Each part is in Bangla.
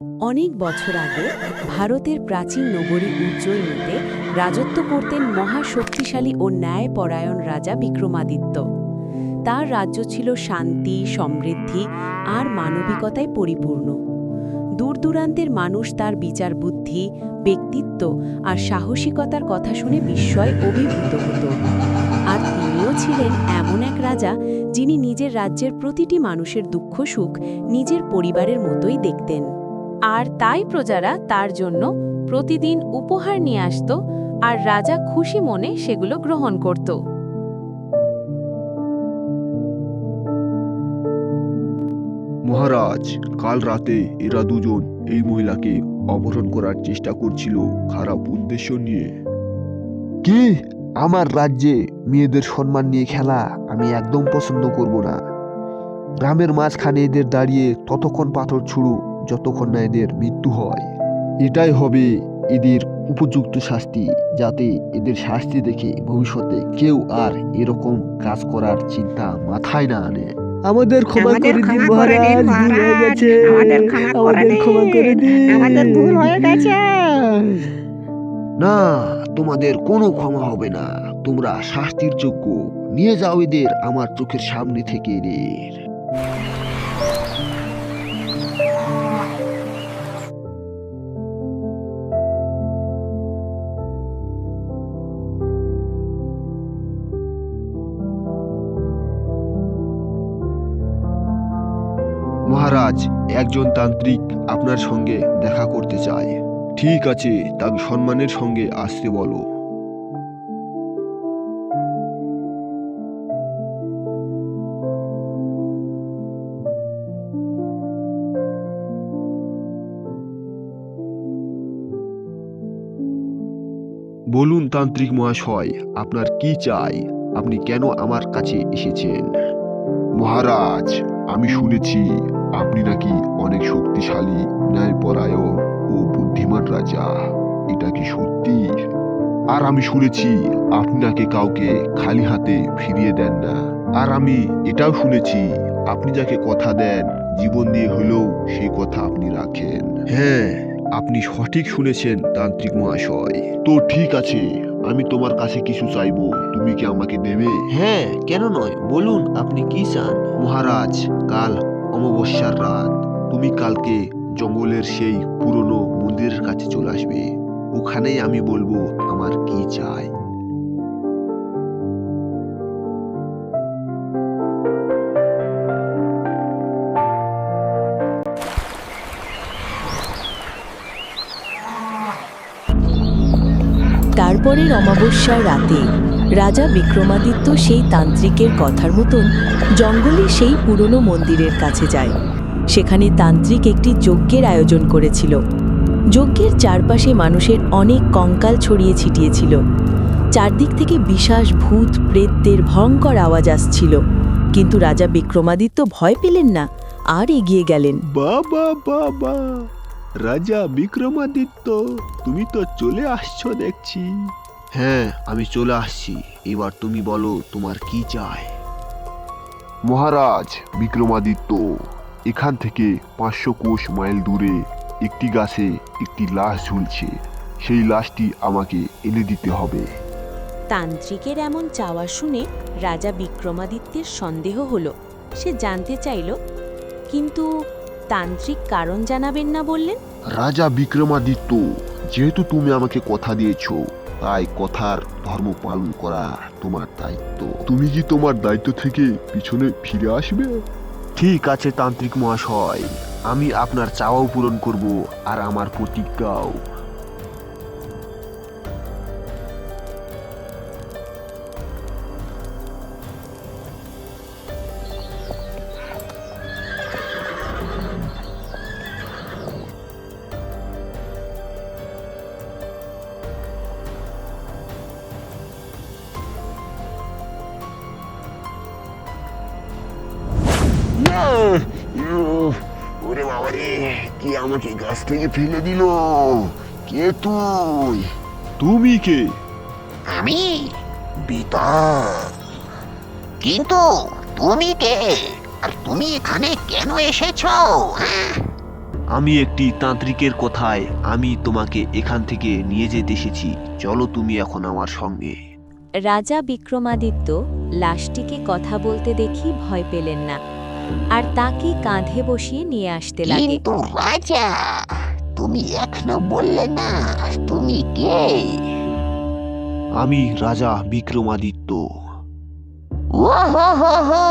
অনেক বছর আগে ভারতের প্রাচীন নগরী উজ্জয়িনীতে রাজত্ব করতেন মহাশক্তিশালী ও ন্যায়পরায়ণ রাজা বিক্রমাদিত্য। তার রাজ্য ছিল শান্তি, সমৃদ্ধি আর মানবিকতায় পরিপূর্ণ। দূরদূরান্তের মানুষ তার বিচার বুদ্ধি, ব্যক্তিত্ব আর সাহসিকতার কথা শুনে বিস্ময় অভিভূত হতো। আর তিনিও ছিলেন এমন এক রাজা যিনি নিজের রাজ্যের প্রতিটি মানুষের দুঃখ সুখ নিজের পরিবারের মতোই দেখতেন। আর তাই প্রজারা তার জন্য প্রতিদিন উপহার নিয়ে আসত, আর রাজা খুশি মনে সেগুলো গ্রহণ করত। মহারাজ, কাল রাতে এরা দুজন এই মহিলাকে অপহরণ করার চেষ্টা করছিল খারাপ উদ্দেশ্য নিয়ে। কি? আমার রাজ্যে মেয়েদের সম্মান নিয়ে খেলা আমি একদম পছন্দ করব না। গ্রামের মাঝখানে এদের দাঁড়িয়ে ততক্ষণ পাথর ছুড়ু যতক্ষণ না এদের মৃত্যু হয়। এটাই হবে এদের উপযুক্ত শাস্তি, যাতে এদের শাস্তি দেখে ভবিষ্যতে কেউ আর এরকম কাজ করার চিন্তা মাথায় না আনে। আমাদের ক্ষমা করে দিন মহারাজ, ভুল হয়ে গেছে। আমাদের ক্ষমা করে দিন, আমাদের ভুল হয়ে গেছে। না, তোমাদের কোনো ক্ষমা হবে না। তোমরা শাস্তির যোগ্য। নিয়ে যাও এদের আমার চোখের সামনে থেকে এদের। মহারাজ, একজন তান্ত্রিক আপনার সঙ্গে দেখা করতে চায়। ঠিক আছে, তাকে সম্মানের সঙ্গে আসতে বলো। বলুন তান্ত্রিক মহাশয়, আপনার কি চাই? আপনি কেন আমার কাছে এসেছেন? মহারাজ, আমি শুনেছি আপনি নাকি অনেক শক্তিশালী, ন্যায়পরায়ণ ও বুদ্ধিমান রাজা। এটা কি সত্যি? আর আমি শুনেছি আপনি নাকি কাউকে খালি হাতে ফিরিয়ে দেন না। আর আমি এটাও শুনেছি আপনি যাকে কথা দেন জীবন দিয়ে হলেও সেই কথা আপনি রাখেন। হ্যাঁ, আপনি সঠিক শুনেছেন তান্ত্রিক মহাশয়। তো ঠিক আছে, আমি তোমার কাছে কিছু চাইবো, তুমি কি আমাকে দেবে? হ্যাঁ, কেন নয়, বলুন আপনি কি চান। মহারাজ, কাল অমাবস্যার রাত। তুমি কালকে জঙ্গলের সেই পুরনো মন্দিরের কাছে চলে আসবে। ওখানেই আমি বলবো আমার কি চাই। তারপরের অমাবস্যার রাতে রাজা বিক্রমাদিত্য সেই তান্ত্রিকের কথার মতন জঙ্গলে সেই পুরনো মন্দিরের কাছে যায়। সেখানে তান্ত্রিক একটি যজ্ঞের আয়োজন করেছিল। যজ্ঞের চারপাশে মানুষের অনেক কঙ্কাল ছড়িয়ে ছিটিয়েছিল। চারদিক থেকে বিশাস ভূত প্রেতদের ভয়ঙ্কর আওয়াজ আসছিল। কিন্তু রাজা বিক্রমাদিত্য ভয় পেলেন না, আর এগিয়ে গেলেন। বাবা বাবা, রাজা বিক্রমাদিত্য, তুমি তো চলে আসছো দেখছি। হ্যাঁ, আমি চলে আসছি। এবার তুমি বলো তোমার কি চাই। মহারাজ বিক্রমাদিত্য, এখান থেকে 500 কোষ মাইল দূরে একটি গাছে একটি লাশ ঝুলছে। সেই লাশটি আমাকে এনে দিতে হবে। তান্ত্রিকের এমন চাওয়া শুনে রাজা বিক্রমাদিত্যের সন্দেহ হলো। সে জানতে চাইল, কিন্তু তান্ত্রিক কারণ জানাবেন না বললেন। রাজা বিক্রমাদিত্য, যেহেতু তুমি আমাকে কথা দিয়েছো, তাই কথার ধর্ম পালন করা তোমার দায়িত্ব। তুমি কি তোমার দায়িত্ব থেকে পিছনে ফিরে আসবে? ঠিক আছে তান্ত্রিক মহাশয়, আমি আপনার চাওয়াও পূরণ করব, আর আমার প্রতিজ্ঞাও। ওরে বাবারে, কি আমাকে গাছ থেকে ফেলে দিল? কে তুই? তুমি কে? আমি বিতল। কিন্তু তুমি কে? আর তুমি এখানে কেন এসেছো? হ্যাঁ? আমি একটি তান্ত্রিকের কথায় আমি তোমাকে এখান থেকে নিয়ে যেতে এসেছি। চলো তুমি এখন আমার সঙ্গে। রাজা বিক্রমাদিত্য লাশটিকে কথা বলতে দেখি ভয় পেলেন না, আর তাকে কাঁধে বসিয়ে নিয়ে আসতে লাগে। কিন্তু রাজা, তুমি এখনো বললে না তুমি কে? আমি রাজা বিক্রমাদিত্য। ও হো হো হো,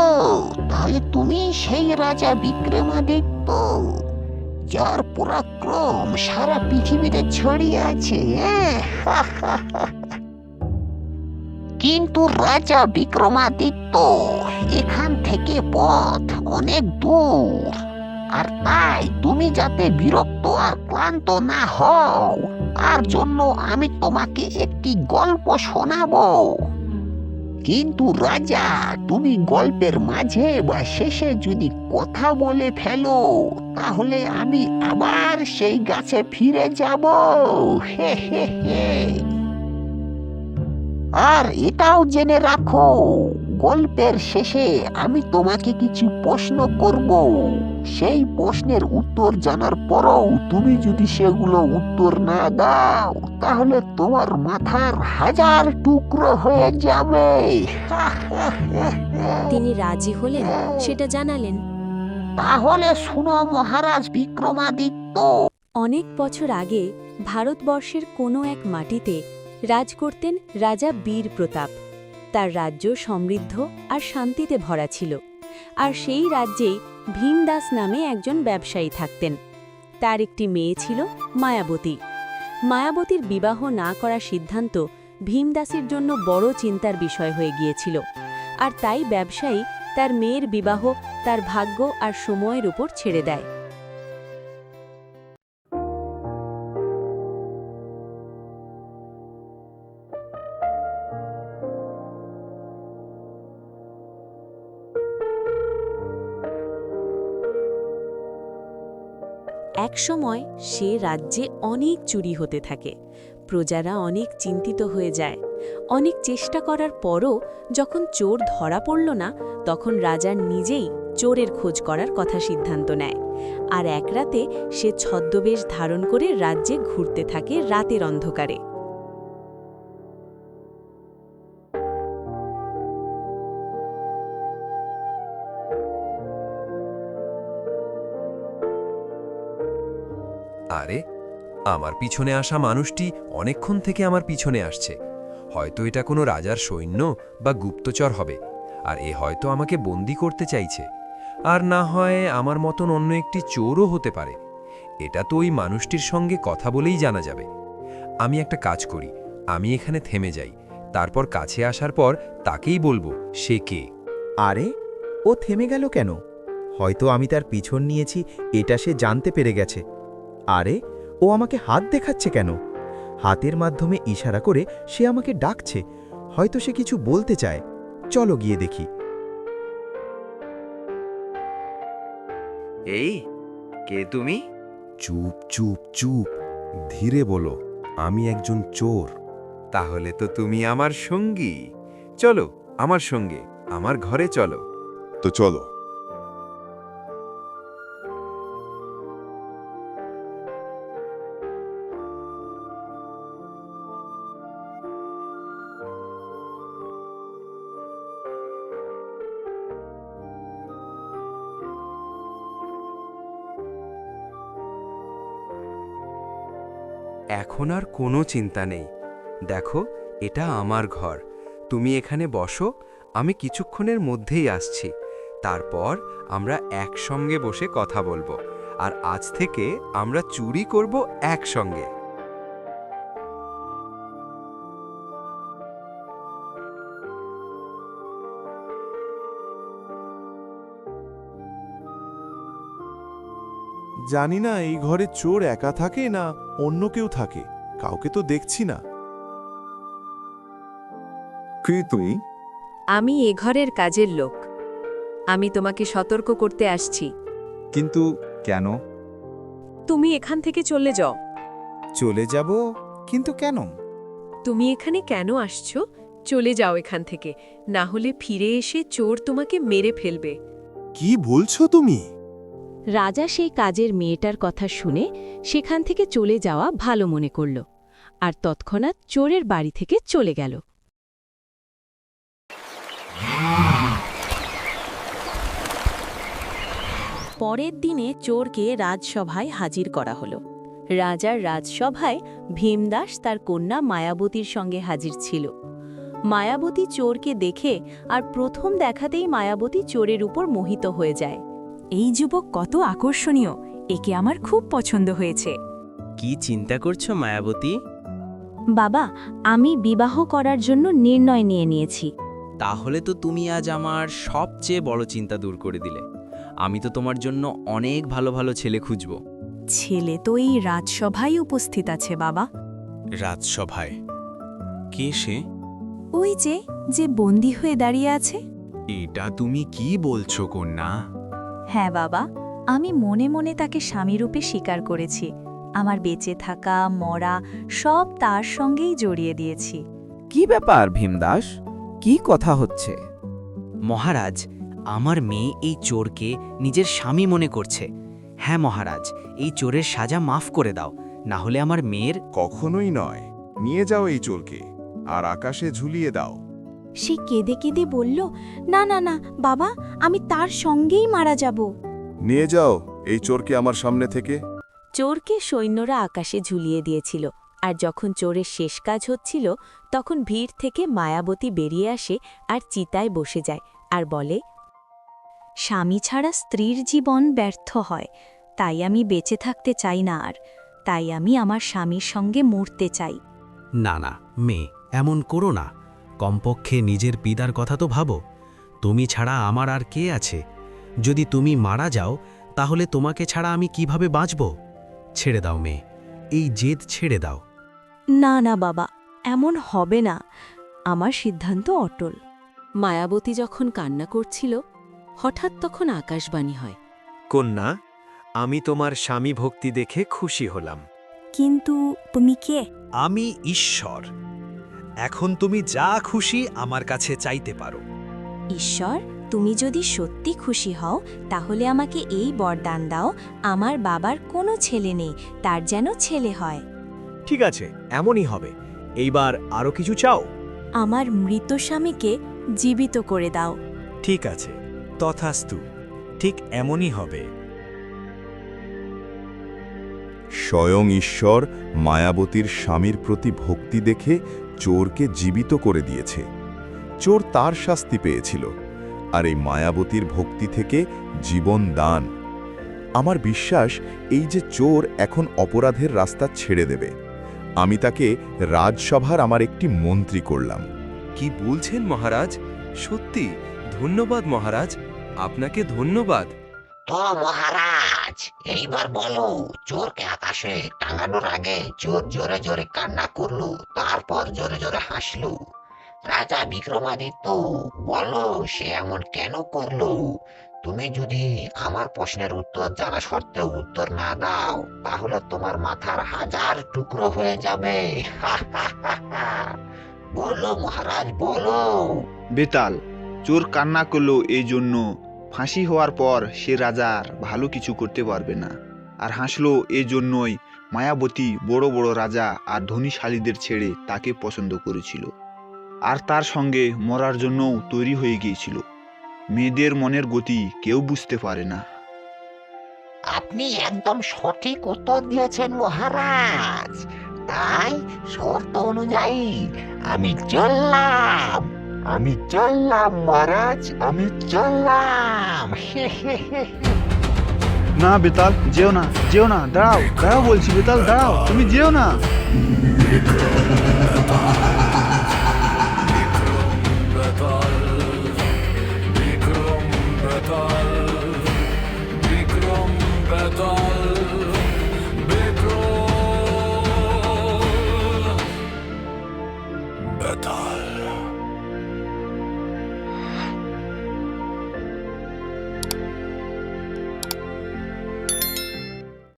তাহলে তুমি সেই রাজা বিক্রমাদিত্য যার পরাক্রম সারা পৃথিবীতে ছড়িয়ে আছে, হ্যাঁ? কিন্তু রাজা বিক্রমাদিত্য, এখান থেকে পথ অনেক দূর, আর তাই তুমি যাতে বিরক্ত আর ক্লান্ত না হও তার জন্য আমি তোমাকে একটি গল্প শোনাবো। কিন্তু রাজা, তুমি গল্পের মাঝে বা শেষে যদি কথা বলে ফেলো তাহলে আমি আবার সেই গাছে ফিরে যাব। হে হে হে। আর এটাও জেনে রাখো, গল্পের শেষে আমি তোমাকে কিছু প্রশ্ন করব। সেই প্রশ্নের উত্তর জানার পরও তুমি যদি সেগুলো উত্তর না দাও তাহলে তোমার মাথার 1000 টুকরো হয়ে যাবে। তিনি রাজি হলেন, সেটা জানালেন। তাহলে শুনো মহারাজ বিক্রমাদিত্য। অনেক বছর আগে ভারতবর্ষের কোনো এক মাটিতে রাজ করতেন রাজা বীর প্রতাপ। তার রাজ্য সমৃদ্ধ আর শান্তিতে ভরা ছিল, আর সেই রাজ্যেই ভীমদাস নামে একজন ব্যবসায়ী থাকতেন। তার একটি মেয়ে ছিল মায়াবতী। মায়াবতীর বিবাহ না করার সিদ্ধান্ত ভীমদাসের জন্য বড় চিন্তার বিষয় হয়ে গিয়েছিল, আর তাই ব্যবসায়ী তার মেয়ের বিবাহ তার ভাগ্য আর সময়ের উপর ছেড়ে দেয়। একসময় সে রাজ্যে অনেক চুরি হতে থাকে। প্রজারা অনেক চিন্তিত হয়ে যায়। অনেক চেষ্টা করার পরও যখন চোর ধরা পড়ল না, তখন রাজা নিজেই চোরের খোঁজ করার কথা সিদ্ধান্ত নেয়। আর এক রাতে সে ছদ্মবেশ ধারণ করে রাজ্যে ঘুরতে থাকে রাতের অন্ধকারে। আরে, আমার পিছনে আসা মানুষটি অনেকক্ষণ থেকে আমার পিছনে আসছে। হয়তো এটা কোনো রাজার সৈন্য বা গুপ্তচর হবে, আর এ হয়তো আমাকে বন্দি করতে চাইছে। আর না হয় আমার মতন অন্য একটি চোরও হতে পারে। এটা তো ওই মানুষটির সঙ্গে কথা বলেই জানা যাবে। আমি একটা কাজ করি, আমি এখানে থেমে যাই, তারপর কাছে আসার পর তাকেই বলবো সে কে। আরে, ও থেমে গেল কেন? হয়তো আমি তার পিছন নিয়েছি, এটা সে জানতে পেরে গেছে। আরে, ও আমাকে হাত দেখাচ্ছে কেন? হাতের মাধ্যমে ইশারা করে সে আমাকে ডাকছে। হয়তো সে কিছু বলতে চায়। চলো গিয়ে দেখি। এই, কে তুমি? চুপ চুপ চুপ, ধীরে বলো, আমি একজন চোর। তাহলে তো তুমি আমার সঙ্গী। চলো আমার সঙ্গে, আমার ঘরে চলো। তো চলো। এখন আর কোনো চিন্তা নেই। দেখো, এটা আমার ঘর। তুমি এখানে বসো, আমি কিছুক্ষণের মধ্যেই আসছি। তারপর আমরা একসঙ্গে বসে কথা বলবো, আর আজ থেকে আমরা চুরি করব একসঙ্গে। জানি না এই ঘরে চোর একা থাকে না অন্য কেউ থাকে, কাউকে তো দেখছি না। কে তুই? আমি এ ঘরের কাজের লোক। আমি তোমাকে সতর্ক করতে আসছি। কিন্তু কেন? তুমি এখান থেকে চলে যাও। চলে যাব? কিন্তু কেন? তুমি এখানে কেন আসছো? চলে যাও এখান থেকে, না হলে ফিরে এসে চোর তোমাকে মেরে ফেলবে। কি বলছো তুমি? রাজা সেই কাজের মেয়েটার কথা শুনে সেখান থেকে চলে যাওয়া ভালো মনে করল আর তৎক্ষণাৎ চোরের বাড়ি থেকে চলে গেল। পরের দিনে চোরকে রাজসভায় হাজির করা হলো। রাজার রাজসভায় ভীমদাস তার কন্যা মায়াবতীর সঙ্গে হাজির ছিল। মায়াবতী চোরকে দেখে আর প্রথম দেখাতেই মায়াবতী চোরের উপর মোহিত হয়ে যায়। এই যুবক কত আকর্ষণীয়, একে আমার খুব পছন্দ হয়েছে। কি চিন্তা করছো মায়াবতী? বাবা, আমি বিবাহ করার জন্য নির্ণয় নিয়ে নিয়েছি। তাহলে তো তুমি আজ আমার সবচেয়ে বড় চিন্তা দূর করে দিলে। আমি তো তোমার জন্য অনেক ভালো ভালো ছেলে খুঁজব। ছেলে তো এই রাজসভায় উপস্থিত আছে বাবা। রাজসভায়? কে সে? ওই যে বন্দী হয়ে দাঁড়িয়ে আছে। এটা তুমি কি বলছো কন্যা? হ্যাঁ বাবা, আমি মনে মনে তাকে স্বামীরূপে স্বীকার করেছি। আমার বেঁচে থাকা মরা সব তার সঙ্গেই জড়িয়ে দিয়েছি। কি ব্যাপার ভীমদাস, কি কথা হচ্ছে? মহারাজ, আমার মেয়ে এই চোরকে নিজের স্বামী মনে করছে। হ্যাঁ মহারাজ, এই চোরের সাজা মাফ করে দাও, না হলে আমার মেয়ের। কখনোই নয়, নিয়ে যাও এই চোরকে আর আকাশে ঝুলিয়ে দাও। সে কেঁদে কেঁদে বলল, না না না বাবা, আমি তার সঙ্গেই মারা যাব। নিয়ে যাও এই চোরকে আমার সামনে থেকে। চোরকে সৈন্যরা আকাশে ঝুলিয়ে দিয়েছিল, আর যখন চোরের শেষ কাজ হচ্ছিল তখন ভিড় থেকে মায়াবতী বেরিয়ে আসে আর চিতায় বসে যায় আর বলে, স্বামী ছাড়া স্ত্রীর জীবন ব্যর্থ হয়, তাই আমি বেঁচে থাকতে চাই না আর, তাই আমি আমার স্বামীর সঙ্গে মরতে চাই। না না মেয়ে, এমন করো না। কমপক্ষে নিজের পিতার কথা তো ভাবো। তুমি ছাড়া আমার আর কে আছে? যদি তুমি মারা যাও তাহলে তোমাকে ছাড়া আমি কিভাবে বাঁচব? ছেড়ে দাও মেয়ে, এই জেদ ছেড়ে দাও। না না বাবা, এমন হবে না, আমার সিদ্ধান্ত অটল। মায়াবতী যখন কান্না করছিল হঠাৎ তখন আকাশবাণী হয়, কন্যা, আমি তোমার স্বামী ভক্তি দেখে খুশি হলাম। কিন্তু তুমি কে? আমি ঈশ্বর। এখন তুমি যা খুশি আমার কাছে চাইতে পারো। ঈশ্বর, তুমি যদি সত্যি খুশি হও তাহলে আমাকে এই বরদান দাও, আমার বাবার কোনো ছেলে নেই, তার যেন ছেলে হয়। ঠিক আছে, এমনই হবে। এইবার আরো কিছু চাও? আমার মৃত স্বামীকে জীবিত করে দাও। ঠিক আছে, তথাস্তু, ঠিক এমনই হবে। স্বয়ং ঈশ্বর মায়াবতীর স্বামীর প্রতি ভক্তি দেখে চোরকে জীবিত করে দিয়েছে। চোর তার শাস্তি পেয়েছিল, আর এই মায়াবতীর ভক্তি থেকে জীবন দান। আমার বিশ্বাস এই যে চোর এখন অপরাধের রাস্তা ছেড়ে দেবে। আমি তাকে রাজসভার আমার একটি মন্ত্রী করলাম। কি বলছেন মহারাজ? সত্যি ধন্যবাদ মহারাজ, আপনাকে ধন্যবাদ। তো মহারাজ, এইবার বলো, চোরকে আকাশে টাঙানোর আগে চোর জোরে জোরে কান্না করলো, তারপর জোরে জোরে হাসলো। রাজা বিক্রমাদিত্য, বলো সে এমন কেন করলো? তুমি যদি আমার প্রশ্নের উত্তর জানা সত্ত্বেও উত্তর না দাও তাহলে তোমার মাথার 1000 টুকরো হয়ে যাবে। বলো মহারাজ, বলো। বেতাল, চোর কান্না করলো এই জন্য ফাঁসি হওয়ার পর সে রাজার ভালো কিছু করতে পারবে না, আর হাসলো এই জন্যই মায়াবতী বড় বড় রাজা আর ধনীশালীদের ছেড়ে তাকে পছন্দ করেছিল, আর তার সঙ্গে মরার জন্যও তৈরি হয়ে গিয়েছিল। মেয়েদের মনের গতি কেউ বুঝতে পারে না। আপনি একদম সঠিক উত্তর দিয়েছেন মহারাজ। তাই শর্ত অনুযায়ী আমি চললাম মহারাজ, আমি চললাম। না বেতাল, যেও না, যেও না, দাঁড়াও, দাঁড়াও বলছি বেতাল, দাঁড়াও, তুমি যেও না।